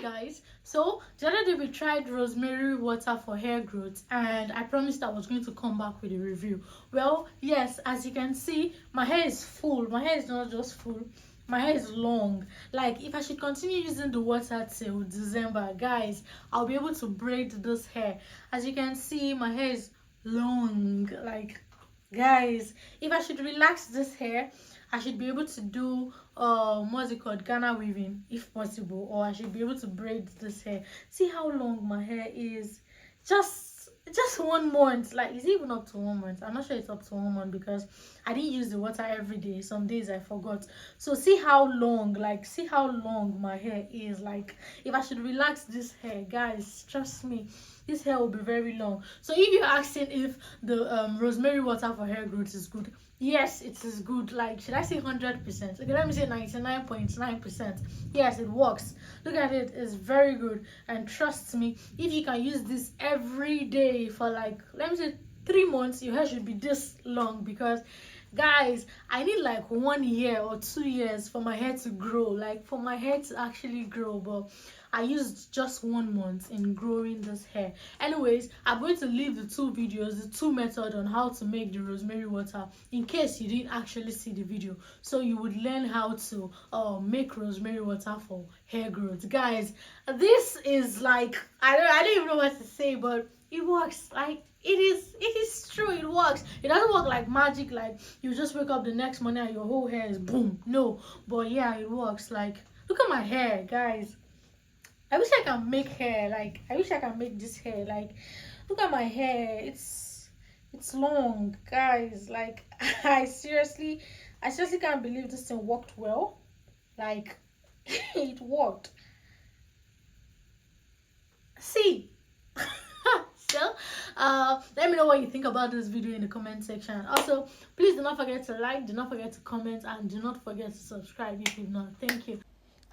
Hi guys, so the other day we tried rosemary water for hair growth and I promised I was going to come back with a review. Well, yes, as you can see, my hair is full. My hair is not just full, my hair is long. Like, if I should continue using the water till December, guys, I'll be able to braid this hair. As you can see, my hair is long. Like, guys, if I should relax this hair, I should be able to do what's it called, Ghana weaving if possible, or I should be able to braid this hair. See how long my hair is. Just 1 month. Like, is it even up to 1 month? I'm not sure it's up to 1 month because I didn't use the water every day. Some days I forgot. So see how long, like, see how long my hair is. Like, if I should relax this hair, guys, trust me, this hair will be very long. So if you're asking if the rosemary water for hair growth is good, yes, it is good. Like, should I say 100%? Okay, let me say 99.9%. Yes, it works. Look at it, it's very good. And trust me, if you can use this every day for, like, let me say 3 months, your hair should be this long. Because guys, I need like 1 year or 2 years for my hair to grow, like for my hair to actually grow, but I used just 1 month in growing this hair. Anyways, I'm going to leave the two videos, the two methods on how to make the rosemary water, in case you didn't actually see the video, so you would learn how to make rosemary water for hair growth. Guys, this is like, I don't even know what to say, but it works. Like, it is true, it works. It doesn't work like magic, like you just wake up the next morning and your whole hair is boom. No, but yeah, it works. Like, look at my hair, guys. I wish I can make hair. Like, I wish I can make this hair. Like, look at my hair. It's long, guys. Like, I seriously can't believe this thing worked well. Like, it worked. See. So let me know what you think about this video in the comment section. Also, please do not forget to like, do not forget to comment, and do not forget to subscribe if you've not. Thank you.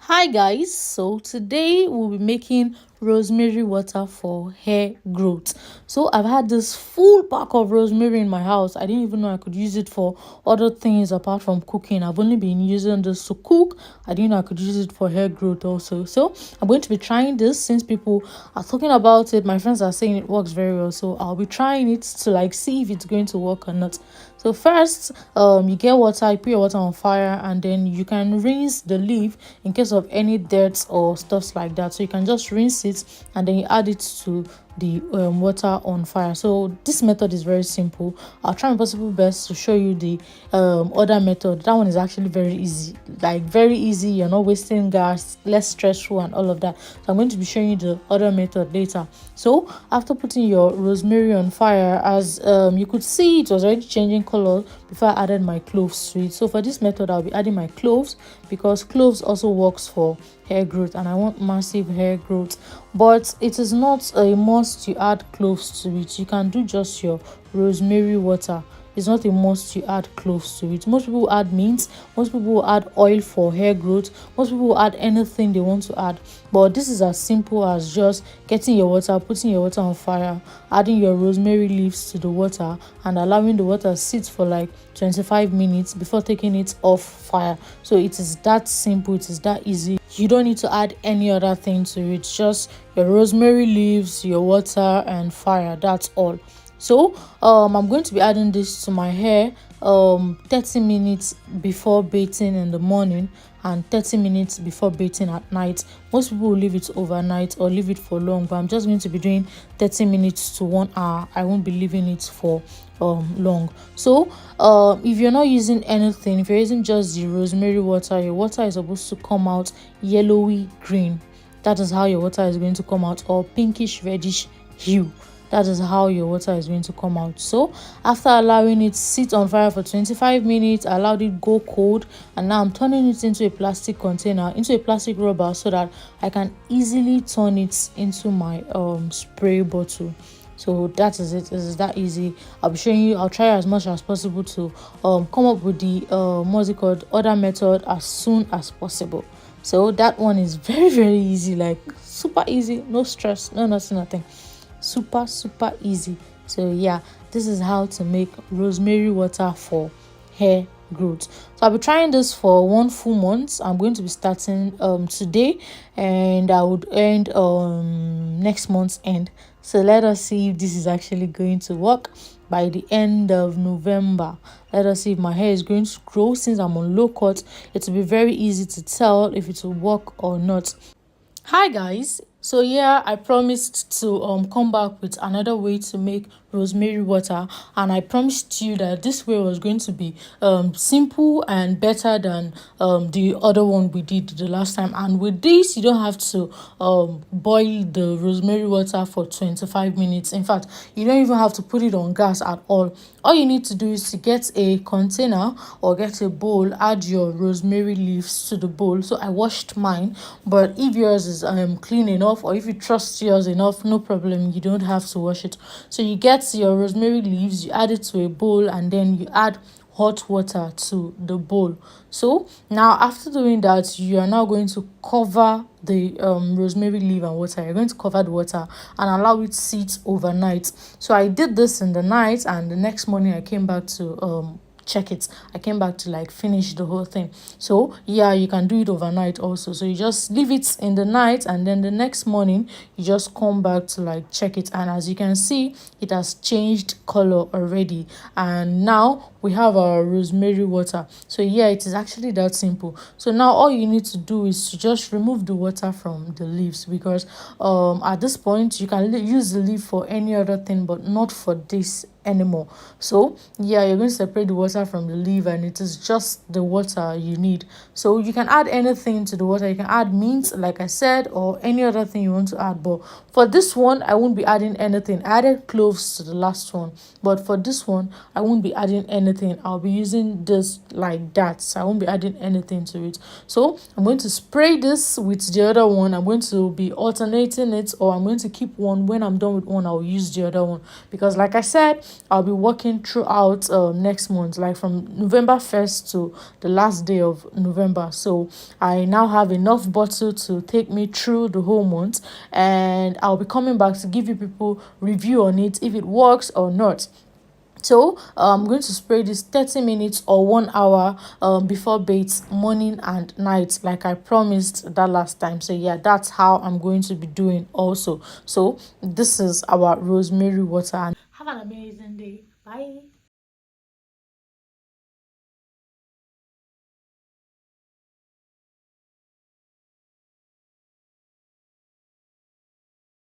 Hi guys, so today we'll be making rosemary water for hair growth. So I've had this full pack of rosemary in my house. I didn't even know I could use it for other things apart from cooking. I've only been using this to cook. I didn't know I could use it for hair growth also. So I'm going to be trying this since people are talking about it. My friends are saying it works very well, so I'll be trying it to like see if it's going to work or not. So first, you get water, you put your water on fire, and then you can rinse the leaf in case of any dirt or stuff like that. So you can just rinse it and then you add it to the water on fire. So this method is very simple. I'll try my possible best to show you the other method. That one is actually very easy, like very easy. You're not wasting gas, less stressful and all of that. So I'm going to be showing you the other method later. So after putting your rosemary on fire, as you could see, it was already changing color before I added my cloves to it. So for this method, I'll be adding my cloves because cloves also works for hair growth and I want massive hair growth. But it is not a must you add cloves to it. You can do just your rosemary water. It's not a must you add cloves to it. Most people will add mint, most people will add oil for hair growth, most people will add anything they want to add. But this is as simple as just getting your water, putting your water on fire, adding your rosemary leaves to the water and allowing the water sit for like 25 minutes before taking it off fire. So it is that simple, it is that easy. You don't need to add any other thing to it, just your rosemary leaves, your water and fire. That's all. So I'm going to be adding this to my hair 30 minutes before bathing in the morning and 30 minutes before bathing at night. Most people will leave it overnight or leave it for long, but I'm just going to be doing 30 minutes to 1 hour. I won't be leaving it for long. So if you're not using anything, if you're using just the rosemary water, your water is supposed to come out yellowy green. That is how your water is going to come out, or pinkish reddish hue. That is how your water is going to come out. So after allowing it sit on fire for 25 minutes, I allowed it go cold, and now I'm turning it into a plastic container, into a plastic rubber, so that I can easily turn it into my spray bottle. So that is it. It is that easy. I'll be showing you. I'll try as much as possible to come up with the what's it called, other method as soon as possible. So that one is very easy, like super easy, no stress, no nothing. Super easy. So yeah, this is how to make rosemary water for hair growth. So I'll be trying this for 1 full month. I'm going to be starting today, and I would end next month's end. So let us see if this is actually going to work by the end of November. Let us see if my hair is going to grow. Since I'm on low cut, it will be very easy to tell if it will work or not. Hi guys, so yeah, I promised to come back with another way to make rosemary water, and I promised you that this way was going to be simple and better than the other one we did the last time. And with this, you don't have to boil the rosemary water for 25 minutes. In fact, you don't even have to put it on gas at all you need to do is to get a container or get a bowl, add your rosemary leaves to the bowl. So I washed mine, but if yours is clean enough, or if you trust yours enough, no problem, you don't have to wash it. So you get your rosemary leaves, you add it to a bowl, and then you add hot water to the bowl. So now after doing that, you are now going to cover the rosemary leaf and water. You're going to cover the water and allow it sit overnight. So I did this in the night, and the next morning I came back to check it. I came back to like finish the whole thing. So yeah, you can do it overnight also. So you just leave it in the night, and then the next morning you just come back to like check it. And as you can see, it has changed color already, and now we have our rosemary water. So yeah, it is actually that simple. So now all you need to do is to just remove the water from the leaves, because at this point you can use the leaf for any other thing, but not for this anymore. So yeah, you're going to separate the water from the leaf, and it is just the water you need. So you can add anything to the water. You can add mint, like I said, or any other thing you want to add. But for this one, I won't be adding anything. I added cloves to the last one, but for this one I won't be adding anything. I'll be using this like that, so I won't be adding anything to it. So I'm going to spray this with the other one. I'm going to be alternating it, or I'm going to keep one. When I'm done with one, I'll use the other one, because like I said, I'll be working throughout next month, like from November 1st to the last day of November. So I now have enough bottle to take me through the whole month, and I'll be coming back to give you people review on it, if it works or not. So I'm going to spray this 30 minutes or 1 hour before bait, morning and night, like I promised that last time. So yeah, that's how I'm going to be doing also. So this is our rosemary water. Have an amazing day. Bye.